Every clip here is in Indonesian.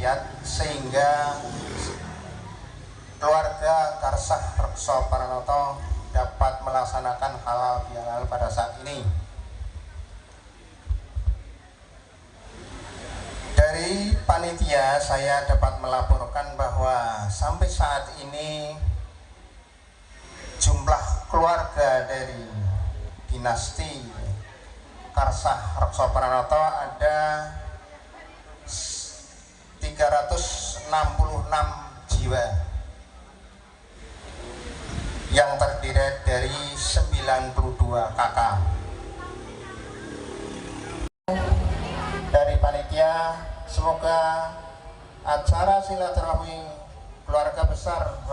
syariat sehingga keluarga Karsah Rekso Pranoto dapat melaksanakan halal bihalal pada saat ini. Dari panitia saya dapat melaporkan bahwa sampai saat ini jumlah keluarga dari dinasti Karsah Rekso Pranoto ada 366 jiwa yang terdiri dari 92 kakak. Dari panitia, semoga acara silaturahmi keluarga besar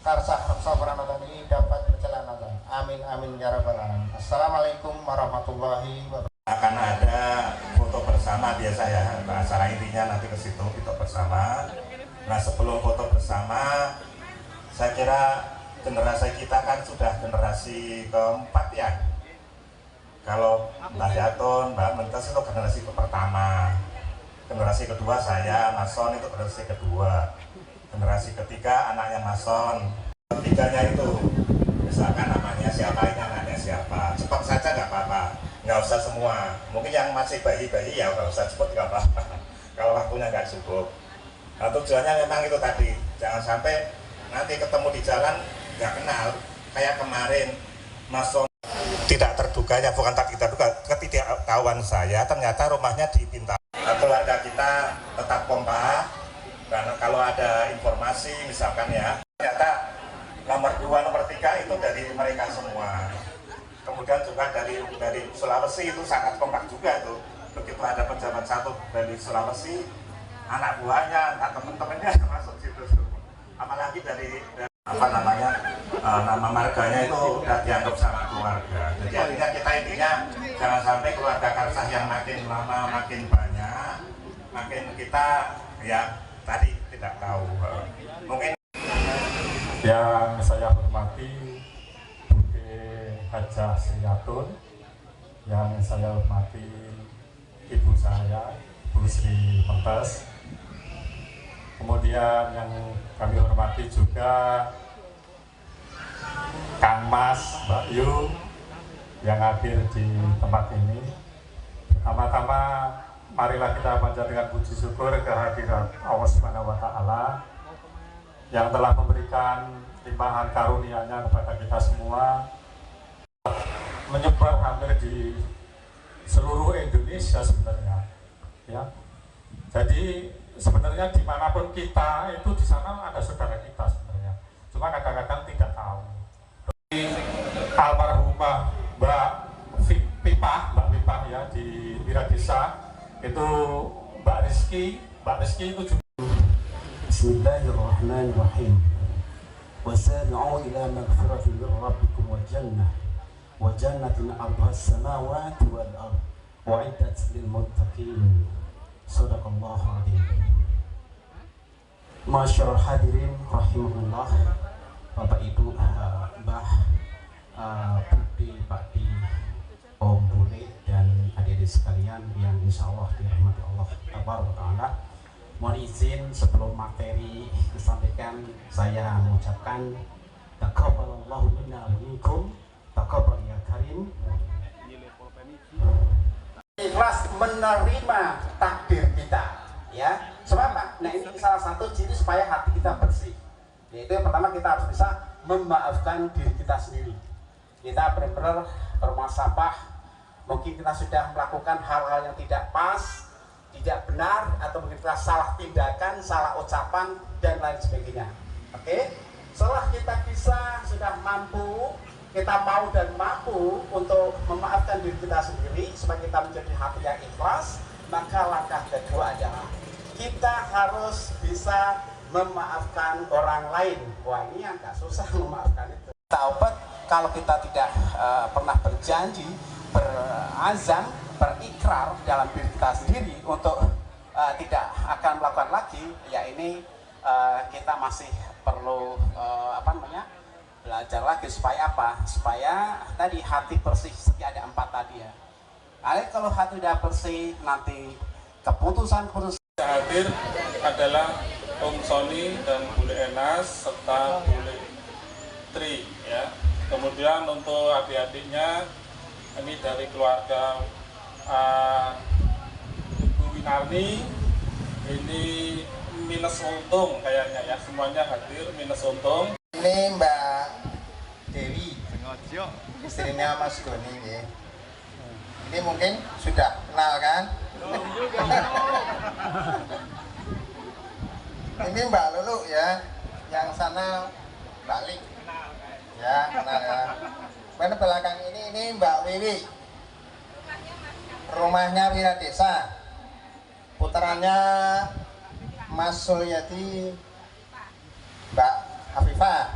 Karsah Rekso Pranoto ini dapat berjalan lancar. Amin amin ya rabbal alamin. Assalamualaikum warahmatullahi wabarakatuh. Akan ada foto bersama biasa ya, acara intinya nanti ke situ foto bersama. Nah, sebelum foto bersama, saya kira generasi kita kan sudah generasi keempat ya. Kalau Mbak Yatun, Mbak Mentes itu generasi pertama, generasi kedua saya, Mason itu generasi kedua, generasi ketiga anaknya Mason. Ketiganya itu misalkan namanya siapa, ini anaknya siapa, cepat saja nggak apa-apa, nggak usah semua. Mungkin yang masih bayi-bayi ya nggak usah cepet, nggak apa-apa kalau waktunya nggak cukup. Nah, tujuannya memang itu tadi, jangan sampai nanti ketemu di jalan nggak kenal, kayak kemarin Mason tidak terduganya, bukan tak terduga, ketidaktahuan saya ternyata rumahnya di Bintaro. Keluarga kita tetap kompak, karena kalau ada informasi misalkan ya, ternyata nomor 2, nomor 3 itu dari mereka semua. Kemudian juga dari Sulawesi itu sangat kompak juga itu. Begitu ada pejabat satu dari Sulawesi, anak buahnya, anak teman-temannya masuk situ. Apalagi dari apa namanya, nama marganya itu udah dianggap sama keluarga. Jadi artinya kita intinya jangan sampai keluarga Karsah yang makin lama makin banyak, makin kita ya tadi tidak tahu. Mungkin yang saya hormati Bude Hajah Sri Yatun, yang saya hormati ibu saya Bu Sri Mentes, kemudian yang kami hormati juga Kang Mas, Mbak Yu yang hadir di tempat ini. Pertama-tama marilah kita panjatkan puji syukur kehadirat Allah Subhanahu wa Ta'ala yang telah memberikan limpahan karunia-Nya kepada kita semua, menyebar hampir di seluruh Indonesia sebenarnya ya. Jadi sebenarnya dimanapun kita itu, di sana ada saudara kita sebenarnya, cuma kadang-kadang tidak tahu. Almarhumah Mbak Pipah ya di Wiradesa itu Mbak Rizky itu juga. Bismillahirrahmanirrahim. Wasari'u ila magfiratin min rabbikum wa jannatin 'arduha as-samawati wal ardh u'iddat lil muttaqin. Shadaqallahu 'azim. Masyarul hadirin rahimahullah, Bapak Ibu, Mbah, Budi, Pakdi, Om Bule, dan adik-adik sekalian yang insya Allah dirahmati Allah Tabaraka Ta'ala. Mohon izin sebelum materi disampaikan, saya mengucapkan taqabbalallahu minna wa minkum, taqabbal ya karim. Ikhlas menerima takdir kita ya. Sebab Pak, nah ini salah satu ciri supaya hati kita bersih. Yaitu yang pertama, kita harus bisa memaafkan diri kita sendiri. Kita benar-benar bermuhasabah. Mungkin kita sudah melakukan hal-hal yang tidak pas, tidak benar, atau mungkin kita salah tindakan, salah ucapan, dan lain sebagainya. Oke, setelah kita bisa, sudah mampu, kita mau dan mampu untuk memaafkan diri kita sendiri supaya kita menjadi hati yang ikhlas, maka langkah kedua adalah kita harus bisa memaafkan orang lain. Wah, ini yang gak susah memaafkan itu. Taubat kalau kita tidak pernah berjanji, berazam, berikrar dalam diri kita sendiri untuk tidak akan melakukan lagi, ya ini kita masih perlu belajar lagi supaya apa? Supaya tadi hati bersih, seperti ada 4 tadi ya. Kalau hati udah bersih, nanti keputusan Hadir adalah Om Sony dan Bule Enas serta Bule Tri ya. Kemudian untuk adik-adiknya ini dari keluarga Ibu Winarni ini minus untung kayaknya ya, semuanya hadir minus untung. Ini Mbak Dewi, istrinya Mas Goni ya. Ini mungkin sudah kenal kan? Ini Mbak Lulu ya, yang sana balik ya, kenal ya. Mana belakang ini Mbak Wiwi, rumahnya Wira Desa, putranya Mas Sulyadi, Mbak Hafifah.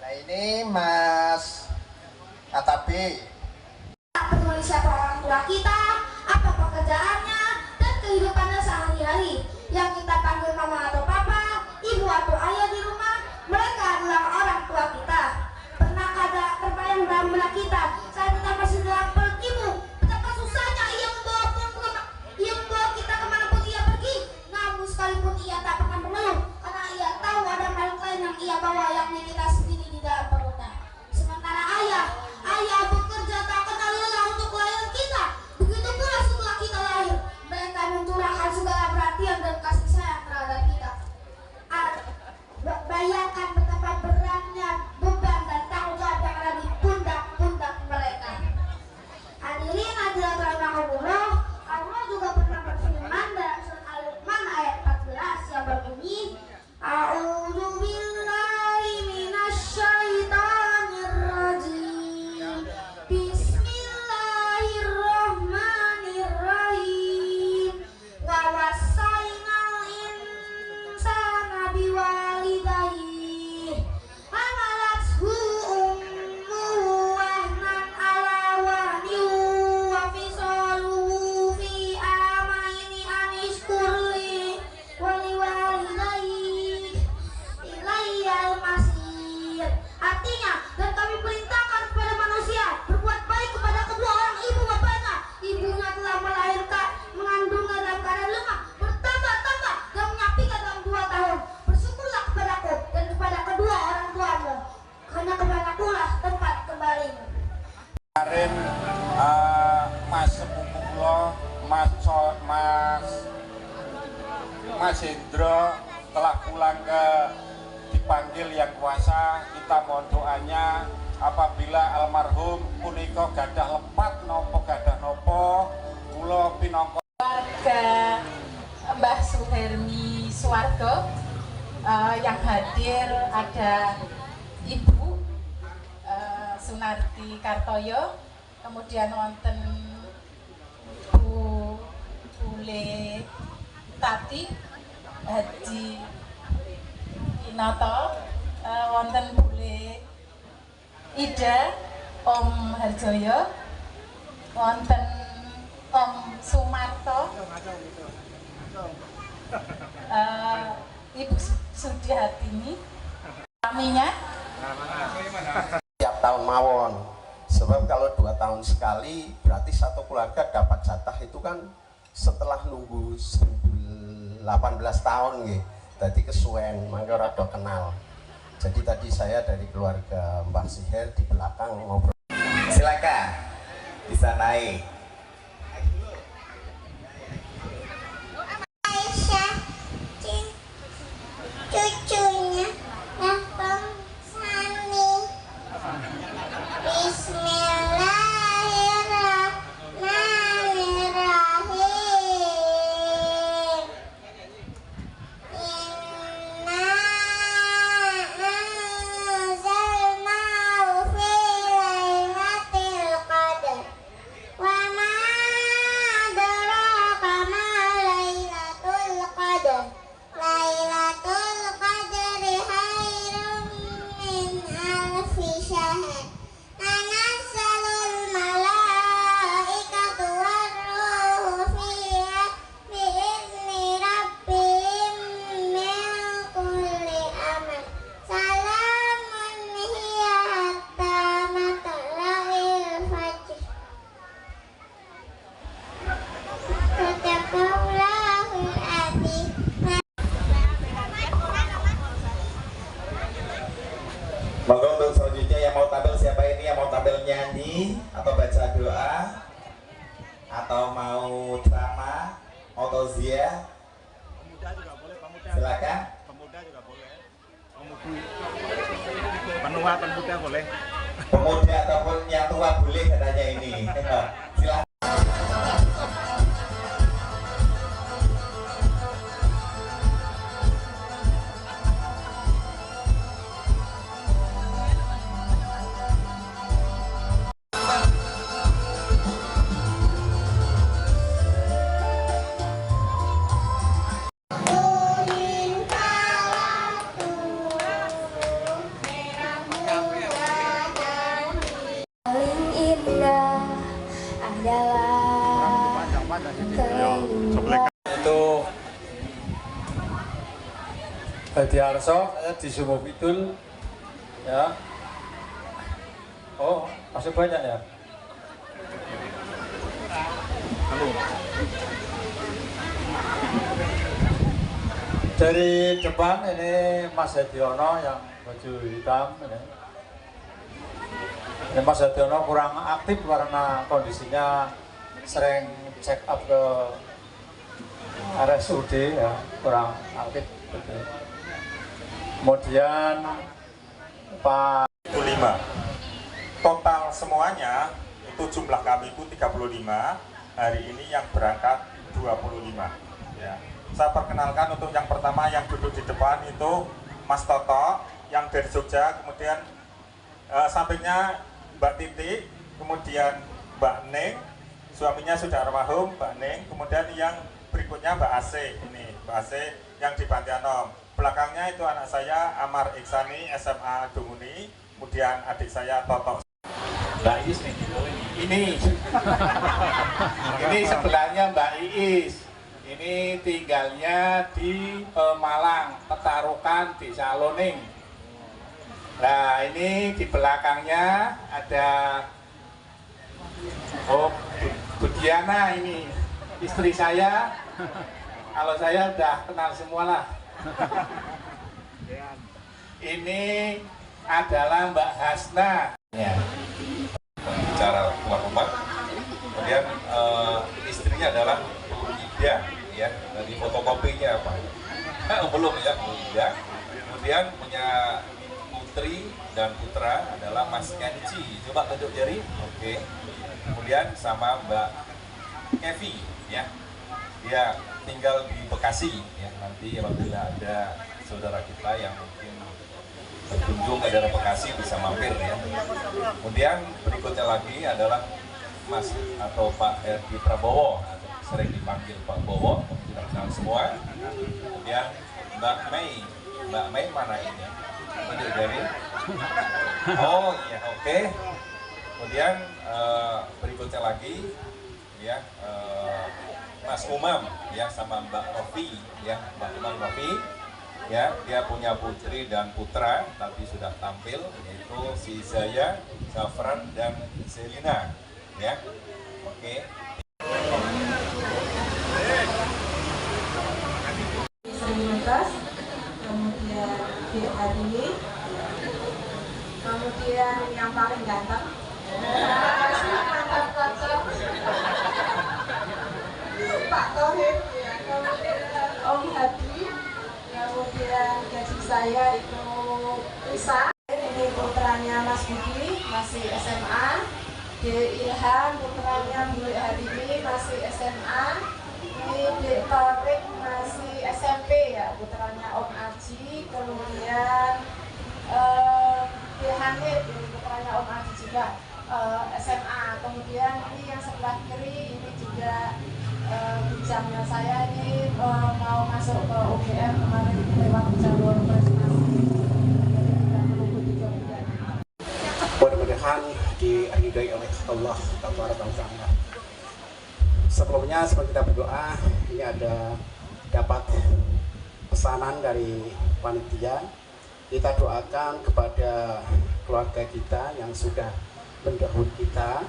Nah ini Mas Atabi. Peduli siapa orang tua kita, apa pekerjaannya, dan kehidupannya sehari-hari. Yang kita panggil mama atau papa, ibu atau ayah di rumah, mereka adalah orang tua kita. Pernah ada terbayang dalam benak kita saat kita masih dalam perut ibu, betapa susahnya ia membawa kita kemanapun ia pergi. Namun sekalipun ia tak pernah mengeluh, karena ia tahu ada makhluk lain yang ia bawa, yakni kita sendiri di dalam perutnya. Sementara ayah bekerja tak kenal lelah untuk melahirkan kita. Begitu pula setelah kita lahir, mereka mencurahkan segala perhatian dan kasih sayang terhadap kita. Bayangkan betapa beratnya beban dan tanggung jawab yang ada di pundak-pundak mereka. Hadirin hadirat rahimakumullah, Allah juga pernah berfirman dalam surat Al-Luqman ayat 14 yang berbunyi, A'udzu billahi minasyaitonir rajim. Bismillahirrahmanirrahim. Wa wassaynal insana biwalidayhi hamalathu ummuhu wahnan ala wahnin wa fisaluhu fi amaini an ishkurli wa liwalidayhi ilayyal masir. Artinya, dan kami perintahkan kepada manusia berbuat baik kepada kedua orang ibu bapaknya. Ibunya telah melahirkan, mengandungnya dalam keadaan lemah, bertambah-tambah dan menyapikan dalam 2 tahun. Bersyukurlah kepadaku dan kepada kedua orang tuamu, hanya kepadaku lah tempat kembalimu. Kemarin Mas sepupu kula, Mas Hendro telah pulang ke dipanggil Yang Kuasa. Kita mohon doanya apabila almarhum punika gadah lepat nopo gadah nopo, kula pinangka keluarga Mbah Suhermi Suwargo yang hadir ada Ibu Sunarti Kartoyo, kemudian wonten Bu Bule Tati Haji Inoto, wonten Bule Ida Om Harjoyo, wonten Om Sumarto, Ibu Sudihatini, suaminya. Tiap tahun mawon, sebab kalau 2 tahun sekali berarti satu keluarga dapat jatah itu kan setelah nunggu 18 tahun gitu. Tadi kesuwen, mangga rada kenal. Jadi tadi saya dari keluarga Mbah Siher di belakang ngobrol. Silakan bisa naik. Aisyah, cucunya Abang Sani. Bismillahirrahmanirrahim. Inna anzalnahu fi lailatul qadar wa ma berdoa atau mau ceramah, mau tausiah? Silakan. Pemuda juga boleh. Menua pemuda boleh. Pemuda ataupun yang tua boleh katanya ini. Silakan. Itu Hadiarso di Sumur Kidul ya. Oh, masih banyak ya. Dari depan ini Mas Hediono yang baju hitam ini. Mas Hediono kurang aktif karena kondisinya sering check up ke RSUD ya, kurang aktif. Kemudian Pak 5. Total semuanya itu jumlah kami itu 35. Hari ini yang berangkat 25 ya. Saya perkenalkan untuk yang pertama yang duduk di depan itu Mas Toto yang dari Jogja, kemudian sampingnya Mbak Titi, kemudian Mbak Neng, suaminya sudah almarhum Mbak Neng, kemudian yang berikutnya Mbak Ase, ini Mbak Ase yang di Bantianom. Belakangnya itu anak saya Amar Iksani SMA Dumuni, kemudian adik saya Toto. Mbak Iis nih, ini sebelahnya Mbak Iis. Ini tinggalnya di Malang, Petarukan, Desa Loning. Nah, ini di belakangnya ada Budiana, ini istri saya. Kalau saya udah kenal semua lah. Ini adalah Mbak Hasna. Ya. Bicara keluar rumah, kemudian istrinya adalah Ida, ya, dari fotokopinya apa? Belum ya, Ida. Kemudian punya putri dan putra adalah Mas Kenci. Coba tunjuk jari, oke. Kemudian sama Mbak Kevi, ya, dia tinggal di Bekasi, ya. Nanti apabila ada saudara kita yang mungkin berkunjung ke daerah Bekasi bisa mampir, ya. Kemudian berikutnya lagi adalah Mas atau Pak Herdi Prabowo, sering dipanggil Pak Bowo, kita kenal semua. Kemudian Mbak Mei mana ini? Tunjuk jari. Oh iya, oke. Kemudian berikutnya lagi, ya, Mas Umam, ya, sama Mbak Rofi, ya, Mbak Umam Rofi. Ya, dia punya putri dan putra, tadi sudah tampil, yaitu si Zaya, Zafran, dan Selina, ya. Oke. Serintas, kemudian Hari, kemudian yang paling ganteng, Pak Tohib, kemudian Om Hadi. Kemudian gaji saya itu Lisa, ini putranya Mas Budi masih SMA, Ilham putranya Bu Harini masih SMA, ini Torik masih SMP ya, putranya Om Aji, kemudian Hamid putranya Om Aji juga SMA, kemudian ini yang sebelah kiri ini juga bujangnya saya ini mau masuk ke UGM kemarin lewat jalur prestasi. Mudah-mudahan diridhoi oleh Allah Taala. Sebelumnya sebelum kita berdoa, ini ada dapat pesanan dari panitia. Kita doakan kepada keluarga kita yang sudah mendahului kita.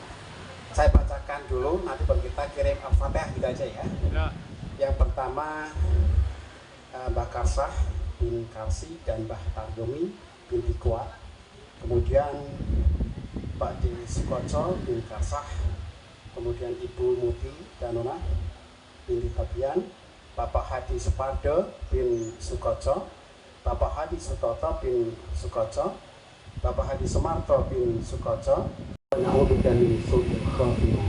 Saya bacakan dulu, nanti baru kita kirim Al-Fatihah gitu aja ya. Yang pertama Mbak Karsah bin Karsi dan Mbak Tardomi binti Kuat. Kemudian Pak Di Sukoco bin Karsah kemudian Ibu Muti Danona binti Tabian, Bapak Hadi Supardo bin Sukoco, Bapak Hadi Sutoto bin Sukoco, Bapak Hadi Sumarto bin Sukoco. Na'udzubika min su'il khatimah.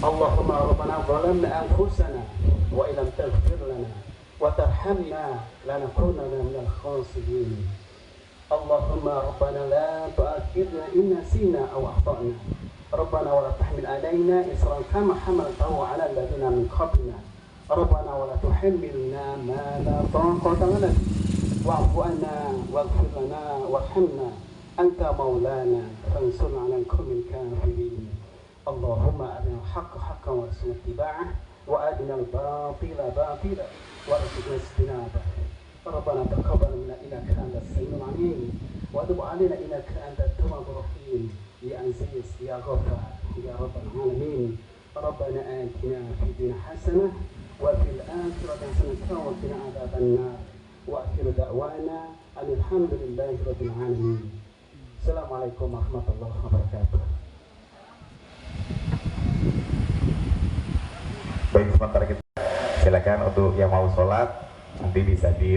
Allahumma rabbana zalamna anfusana wa illam taghfir lana wa tarhamna lanakunanna minal khasirin. Allahumma rabbana la tu'akhidna in nasina aw akhtana. Rabbana wa la tahmil alaina isran kama hamaltahu 'ala alladhina min qablina. Rabbana wa la tuhammilna ma la taqata lana wa'fu 'anna waghfir lana warhamna anta maulana fansurna 'ala al-qawmil kafirin. Allahumma arina al-haqqa haqqan warzuqna ittiba'ah wa arina al-batila batila warzuqna ijtinabah. Rabbana taqabbal minna innaka antas samiul 'alim wa tub 'alaina innaka antat tawwabur rahim. Ya Aziz ya Ghaffar ya rabbal alamin. Rabbana atina fid dunya hasanah wa fil akhirati hasanah wa qina adzaban nar. Wa akhiru da'wana alhamdulillahi rabbil alamin. Assalamualaikum warahmatullahi wabarakatuh. Baik, sementara kita silakan untuk yang mau sholat nanti bisa di